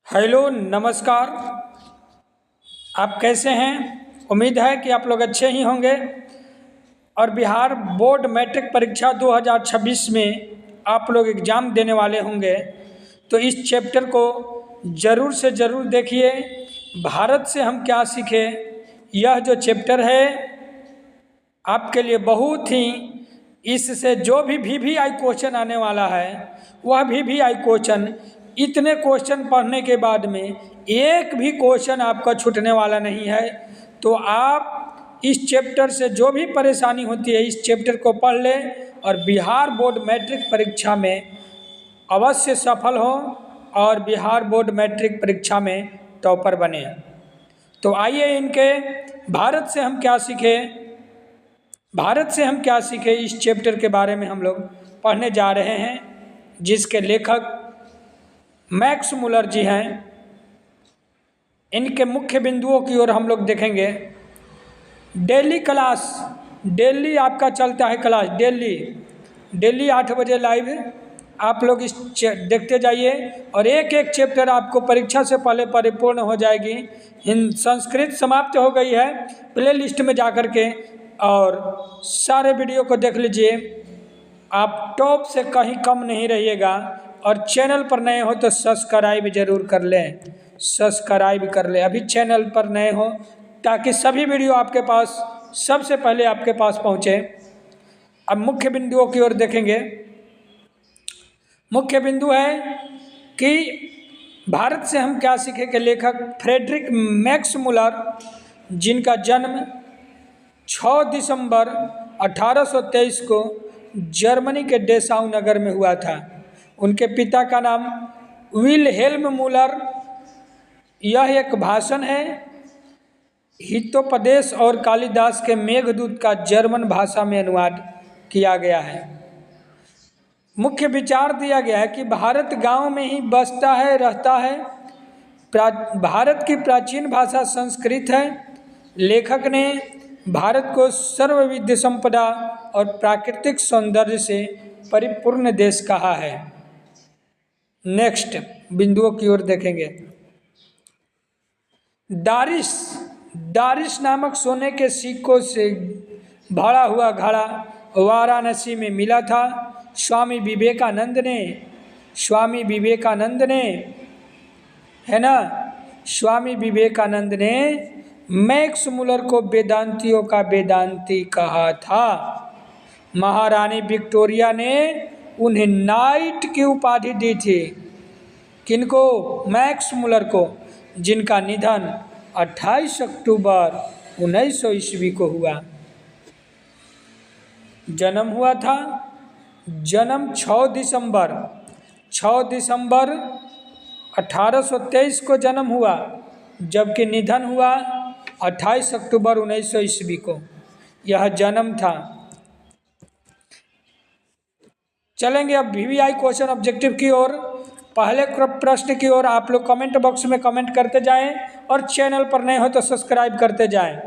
Hello नमस्कार। आप कैसे हैं? उम्मीद है कि आप लोग अच्छे ही होंगे। और बिहार बोर्ड मैट्रिक परीक्षा 2026 में आप लोग एग्ज़ाम देने वाले होंगे, तो इस चैप्टर को ज़रूर से ज़रूर देखिए। भारत से हम क्या सीखे, यह जो चैप्टर है आपके लिए बहुत ही, इससे जो भी VVI क्वेश्चन आने वाला है वह VVI क्वेश्चन, इतने क्वेश्चन पढ़ने के बाद में एक भी क्वेश्चन आपका छूटने वाला नहीं है। तो आप इस चैप्टर से जो भी परेशानी होती है इस चैप्टर को पढ़ लें और बिहार बोर्ड मैट्रिक परीक्षा में अवश्य सफल हो और बिहार बोर्ड मैट्रिक परीक्षा में टॉपर बने। तो आइए इनके भारत से हम क्या सीखे, भारत से हम क्या सीखे इस चैप्टर के बारे में हम लोग पढ़ने जा रहे हैं, जिसके लेखक मैक्स मुलर जी हैं। इनके मुख्य बिंदुओं की ओर हम लोग देखेंगे। डेली क्लास, डेली आपका चलता है क्लास, डेली 8 बजे लाइव आप लोग इस देखते जाइए और एक एक चैप्टर आपको परीक्षा से पहले परिपूर्ण हो जाएगी। संस्कृत समाप्त हो गई है, प्ले लिस्ट में जा कर के और सारे वीडियो को देख लीजिए। आप टॉप से कहीं कम नहीं रहिएगा। और चैनल पर नए हो तो सब्सक्राइब जरूर कर लें, सब्सक्राइब कर लें अभी चैनल पर नए हो, ताकि सभी वीडियो आपके पास सबसे पहले आपके पास पहुँचे। अब मुख्य बिंदुओं की ओर देखेंगे। मुख्य बिंदु है कि भारत से हम क्या सीखे के लेखक फ्रेडरिक मैक्स मुलर, जिनका जन्म 6 दिसंबर 1823 को जर्मनी के डेसाउ नगर में हुआ था। उनके पिता का नाम विल्हेल्म मुलर। यह एक भाषण है, हितोपदेश और कालिदास के मेघदूत का जर्मन भाषा में अनुवाद किया गया है। मुख्य विचार दिया गया है कि भारत गांव में ही बसता है, रहता है। भारत की प्राचीन भाषा संस्कृत है। लेखक ने भारत को सर्वविध संपदा और प्राकृतिक सौंदर्य से परिपूर्ण देश कहा है। नेक्स्ट बिंदुओं की ओर देखेंगे। दारिश नामक सोने के सिक्कों से भरा हुआ घड़ा वाराणसी में मिला था। स्वामी विवेकानंद ने है ना, स्वामी विवेकानंद ने मैक्स मुलर को वेदांतियों का वेदांती कहा था। महारानी विक्टोरिया ने उन्हें नाइट की उपाधि दी थी। किनको? मैक्स मुलर को, जिनका निधन 28 अक्टूबर 1900 ईस्वी को हुआ। जन्म हुआ था, जन्म 6 दिसंबर 1823 को जन्म हुआ, जबकि निधन हुआ 28 अक्टूबर 1900 ईस्वी को। यह जन्म था। चलेंगे अब VVI क्वेश्चन ऑब्जेक्टिव की ओर। पहले प्रश्न की ओर आप लोग कमेंट बॉक्स में कमेंट करते जाएं और चैनल पर नए हो तो सब्सक्राइब करते जाएं।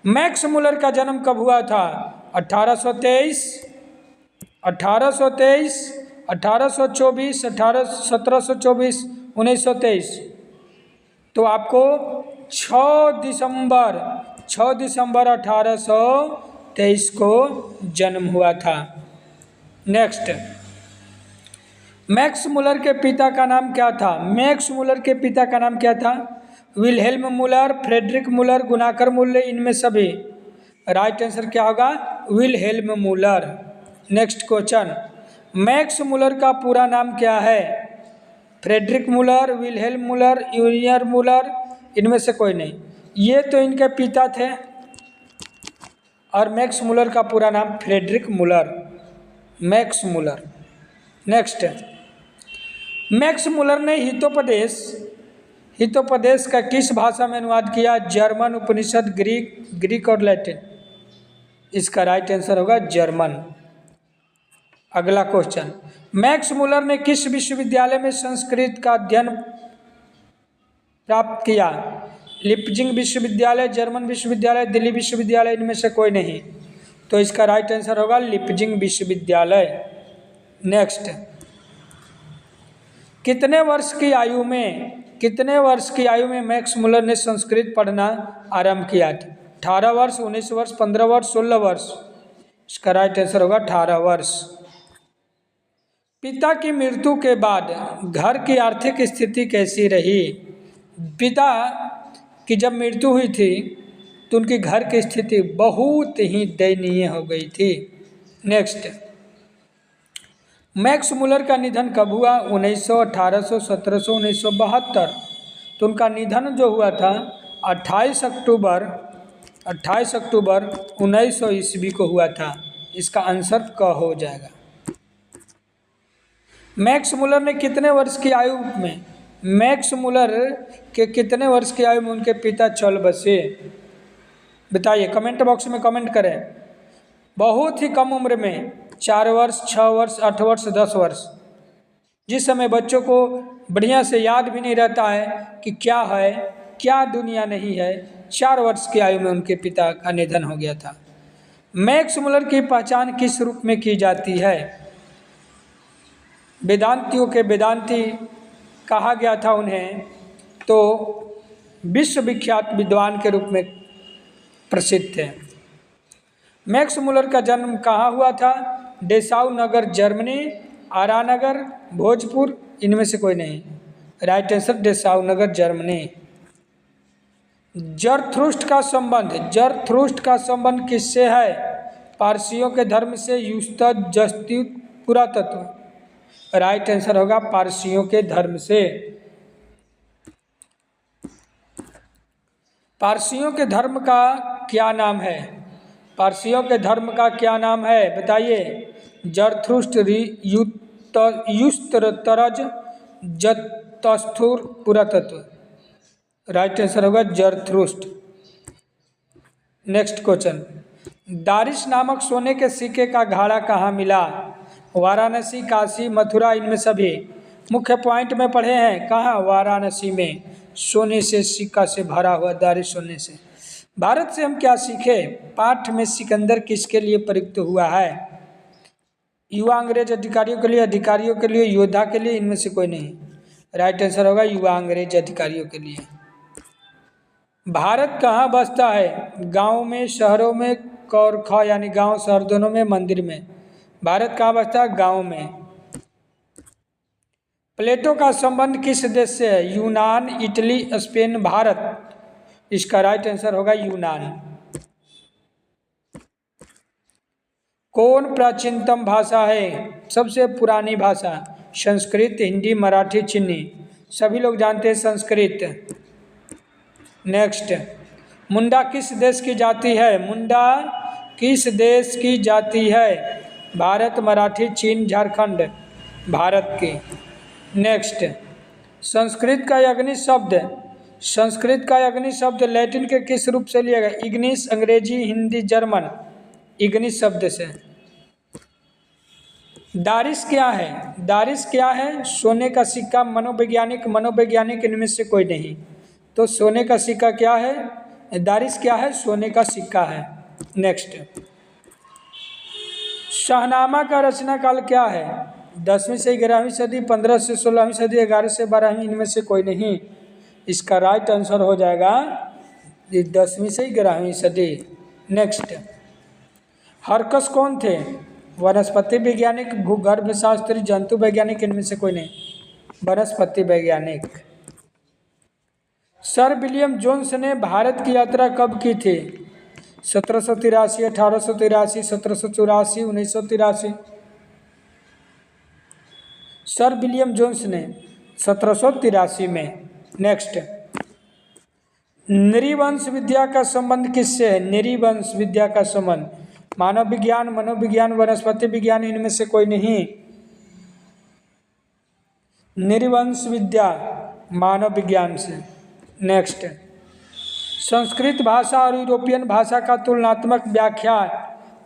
मैक्स मुलर का जन्म कब हुआ था? 1823, 1824, 1724, 1923। तो आपको 6 दिसंबर 1823 को जन्म हुआ था। नेक्स्ट, मैक्स मुलर के पिता का नाम क्या था? मैक्स मुलर के पिता का नाम क्या था? विल्हेल्म मुलर, फ्रेडरिक मुलर, गुनाकर मुलर, इनमें सभी। राइट आंसर क्या होगा? विल्हेल्म मुलर। नेक्स्ट क्वेश्चन, मैक्स मुलर का पूरा नाम क्या है? फ्रेडरिक मुलर, विल्हेल्म मुलर, यूनियर मुलर, इनमें से कोई नहीं। ये तो इनके पिता थे और मैक्स मुलर का पूरा नाम Friedrich Muller, Max Muller. Next, Max Muller ने हितोपदेश का किस भाषा में अनुवाद किया? जर्मन, उपनिषद, ग्रीक और लैटिन। इसका राइट आंसर होगा जर्मन। अगला क्वेश्चन, मैक्स मुलर ने किस विश्वविद्यालय में संस्कृत का अध्ययन प्राप्त किया? लिप्जिंग विश्वविद्यालय, जर्मन विश्वविद्यालय, दिल्ली विश्वविद्यालय, इनमें से कोई नहीं। तो इसका राइट आंसर होगा लिप्जिंग विश्वविद्यालय। नेक्स्ट, कितने वर्ष की आयु में कितने वर्ष की आयु में मैक्स मुलर ने संस्कृत पढ़ना आरंभ किया था? 18 वर्ष, 19 वर्ष, 15 वर्ष, 16 वर्ष? इसका राइट आंसर होगा 18 वर्ष। पिता की मृत्यु के बाद घर की आर्थिक स्थिति कैसी रही? पिता की जब मृत्यु हुई थी तो उनकी घर की स्थिति बहुत ही दयनीय हो गई थी। नेक्स्ट, मैक्स मुलर का निधन कब हुआ? 1900, 1800, 1700, 1972। तो उनका निधन जो हुआ था 28 अक्टूबर 1900 ईस्वी को हुआ था। इसका आंसर क हो जाएगा। मैक्स मुलर ने कितने वर्ष की आयु में मैक्स मुलर के कितने वर्ष की आयु में उनके पिता चल बसे? बताइए, कमेंट बॉक्स में कमेंट करें। बहुत ही कम उम्र में, 4 वर्ष, 6 वर्ष, 8 वर्ष, 10 वर्ष, जिस समय बच्चों को बढ़िया से याद भी नहीं रहता है कि क्या है क्या दुनिया नहीं है, 4 वर्ष की आयु में उनके पिता का निधन हो गया था। मैक्स मुलर की पहचान किस रूप में की जाती है? वेदांतियों के वेदांती कहा गया था उन्हें, तो विश्वविख्यात विद्वान के रूप में प्रसिद्ध थे। मैक्स मुलर का जन्म कहाँ हुआ था? डेसाउ नगर जर्मनी, आरानगर, भोजपुर, इनमें से कोई नहीं। राइट आंसर डेसाउ नगर जर्मनी। जरथुष्ट्र का संबंध किससे है? पारसियों के धर्म से, युस्त, जस्त्युत, पुरातत्व? राइट आंसर होगा पारसियों के धर्म से। पारसियों के धर्म का क्या नाम है? पारसियों के धर्म का क्या नाम है? बताइए। जरथुष्ट्र, युस्तरज, जतस्थुर, पुरातत्व? राइट आंसर होगा जरथुष्ट्र। नेक्स्ट क्वेश्चन, दारिश नामक सोने के सिक्के का घड़ा कहाँ मिला? वाराणसी, काशी, मथुरा, इनमें सभी? मुख्य पॉइंट में पढ़े हैं, कहाँ? वाराणसी में सोने से सिक्का से भरा हुआ दारिश सोने से। भारत से हम क्या सीखे? पाठ में सिकंदर किसके लिए प्रयुक्त हुआ है? युवा अंग्रेज अधिकारियों के लिए, योद्धा के लिए, इनमें से कोई नहीं। राइट आंसर होगा युवा अंग्रेज अधिकारियों के लिए। भारत कहाँ बसता है? गाँव में, शहरों में, कौरखा यानी गांव शहर दोनों में, मंदिर में? भारत कहाँ बसता है? गाँव में। प्लेटो का संबंध किस देश से है? यूनान, इटली, स्पेन, भारत? इसका राइट आंसर होगा यूनान। कौन प्राचीनतम भाषा है? सबसे पुरानी भाषा? संस्कृत, हिंदी, मराठी, चीनी? सभी लोग जानते हैं संस्कृत। नेक्स्ट, मुंडा किस देश की जाति है? मुंडा किस देश की जाति है? भारत, मराठी, चीन, झारखंड? भारत की। नेक्स्ट, संस्कृत का अग्नि शब्द लैटिन के किस रूप से लिया गया? इग्निस, अंग्रेजी, हिंदी, जर्मन? इग्निस शब्द से। दारिश क्या है? दारिश क्या है? सोने का सिक्का, मनोवैज्ञानिक, इनमें से कोई नहीं। तो सोने का सिक्का क्या है? दारिश क्या है? सोने का सिक्का है। नेक्स्ट, शाहनामा का रचना काल क्या है? 10वीं से 11वीं सदी, 15 से 16वीं सदी, 11 से 12वीं, इनमें से कोई नहीं। इसका राइट आंसर हो जाएगा 10वीं से 11वीं सदी। नेक्स्ट, हरकस कौन थे? वनस्पति वैज्ञानिक, भूगर्भ शास्त्री, जंतु वैज्ञानिक, इनमें से कोई नहीं। वनस्पति वैज्ञानिक। सर विलियम जोन्स ने भारत की यात्रा कब की थी? 1783, 1883, 1784, 1983? सर विलियम जोन्स ने 1783 में। नेक्स्ट, नृवंश विद्या का संबंध किससे है? नृवंश विद्या का संबंध मानव विज्ञान, मनोविज्ञान, वनस्पति विज्ञान, इनमें से कोई नहीं। नृवंश विद्या मानव विज्ञान से। नेक्स्ट, संस्कृत भाषा और यूरोपियन भाषा का तुलनात्मक व्याख्या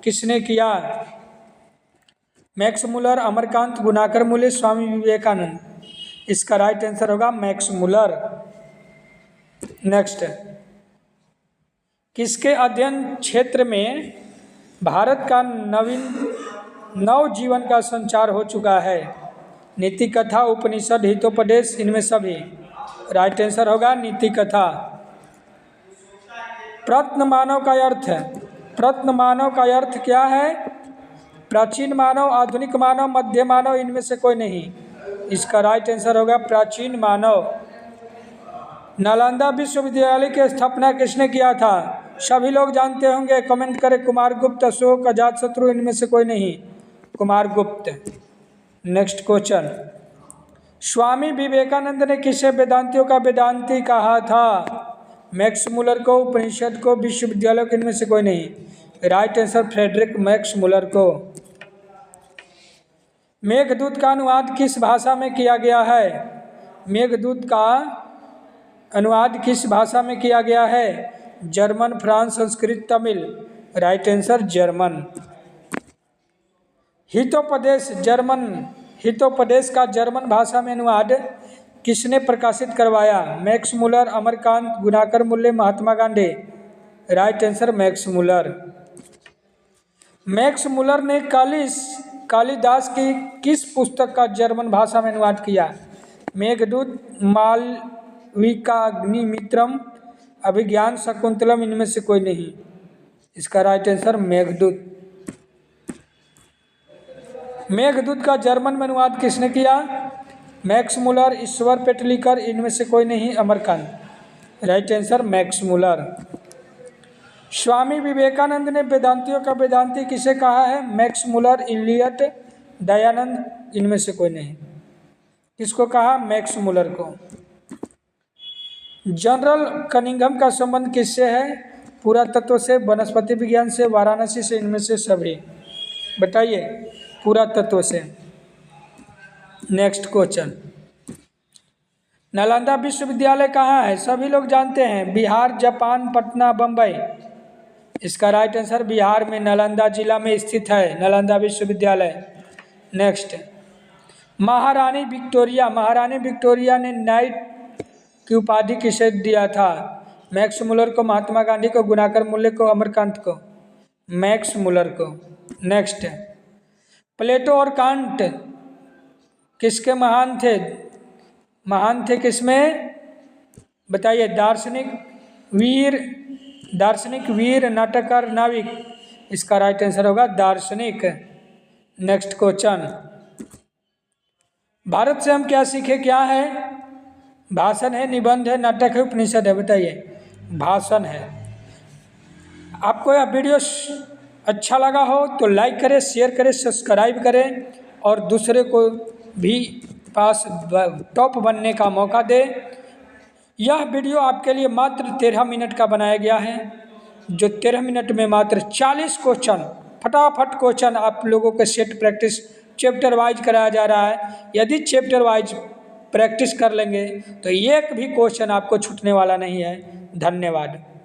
किसने किया? मैक्स मुलर, अमरकांत, गुणाकर मूले, स्वामी विवेकानंद? इसका राइट आंसर होगा मैक्स मुलर। नेक्स्ट, किसके अध्ययन क्षेत्र में भारत का नवजीवन का संचार हो चुका है? नीति कथा, उपनिषद, हितोपदेश, इनमें सभी? राइट आंसर होगा नीति कथा। प्रत्न मानव का अर्थ है, प्रत्न मानव का अर्थ क्या है? प्राचीन मानव, आधुनिक मानव, मध्य मानव, इनमें से कोई नहीं। इसका राइट आंसर होगा प्राचीन मानव। नालंदा विश्वविद्यालय की स्थापना किसने किया था? सभी लोग जानते होंगे, कमेंट करें। कुमारगुप्त, अशोक, अजातशत्रु, इनमें से कोई नहीं, कुमारगुप्त। नेक्स्ट क्वेश्चन, स्वामी विवेकानंद ने किसे वेदांतियों का वेदांती कहा था? मैक्स मुलर को, उपनिषद को, विश्वविद्यालय को, इनमें से कोई नहीं। Right answer Friedrich Max Muller को। मेघदूत का अनुवाद किस भाषा में किया गया है? मेघदूत का अनुवाद किस भाषा में किया गया है? German, France, Sanskrit, Tamil. Right answer German. Hitopadesha German, Hitopadesha का जर्मन भाषा में अनुवाद किसने प्रकाशित करवाया? Max Muller, Amarkant, Gunakar Mulya, Mahatma Gandhi. Right answer Max Muller. Max Muller ने कालिदास की किस पुस्तक का जर्मन भाषा में अनुवाद किया? मेघदूत, मालविका अग्निमित्रम, अभिज्ञान शाकुंतलम, इनमें से कोई नहीं। इसका राइट आंसर मेघदूत। मेघदूत का जर्मन में अनुवाद किसने किया? मैक्स मुलर, ईश्वर पेटलिकर, इनमें से कोई नहीं, Amarkant. Right answer Max Muller. Swami Vivekananda ने वेदांतियों का वेदांती किसे कहा है? मैक्स मुलर, इलियट, दयानंद, इनमें से कोई नहीं। किसको कहा? मैक्स मुलर को। जनरल कनिंघम का संबंध किससे है? पुरातत्व से, वनस्पति विज्ञान से, वाराणसी से, इनमें से सभी। बताइए। पुरातत्व से। नेक्स्ट क्वेश्चन, नालंदा विश्वविद्यालय कहाँ है? सभी लोग जानते हैं, बिहार, जापान, पटना, बम्बई। इसका राइट आंसर बिहार में नालंदा जिला में स्थित है नालंदा विश्वविद्यालय। नेक्स्ट, महारानी विक्टोरिया, महारानी विक्टोरिया ने नाइट की उपाधि किसे दिया था? मैक्स मुलर को, महात्मा गांधी को, गुणाकर मूल्य को, अमरकांत को। मैक्स मुलर को। नेक्स्ट, प्लेटो और कांट किसके महान थे? महान थे किसमें? बताइए। दार्शनिक, वीर, नाटककार, नाविक। इसका राइट आंसर होगा दार्शनिक। नेक्स्ट क्वेश्चन, भारत से हम क्या सीखे? क्या है? भाषण है, निबंध है, नाटक है, उपनिषद है। बताइए। भाषण है। आपको यह वीडियो अच्छा लगा हो तो लाइक करें, शेयर करें, सब्सक्राइब करें और दूसरे को भी पास टॉप बनने का मौका दें। यह वीडियो आपके लिए मात्र 13 मिनट का बनाया गया है, जो 13 मिनट में मात्र 40 क्वेश्चन, फटाफट क्वेश्चन आप लोगों के सेट प्रैक्टिस चैप्टर वाइज कराया जा रहा है। यदि चैप्टर वाइज प्रैक्टिस कर लेंगे तो एक भी क्वेश्चन आपको छूटने वाला नहीं है। धन्यवाद।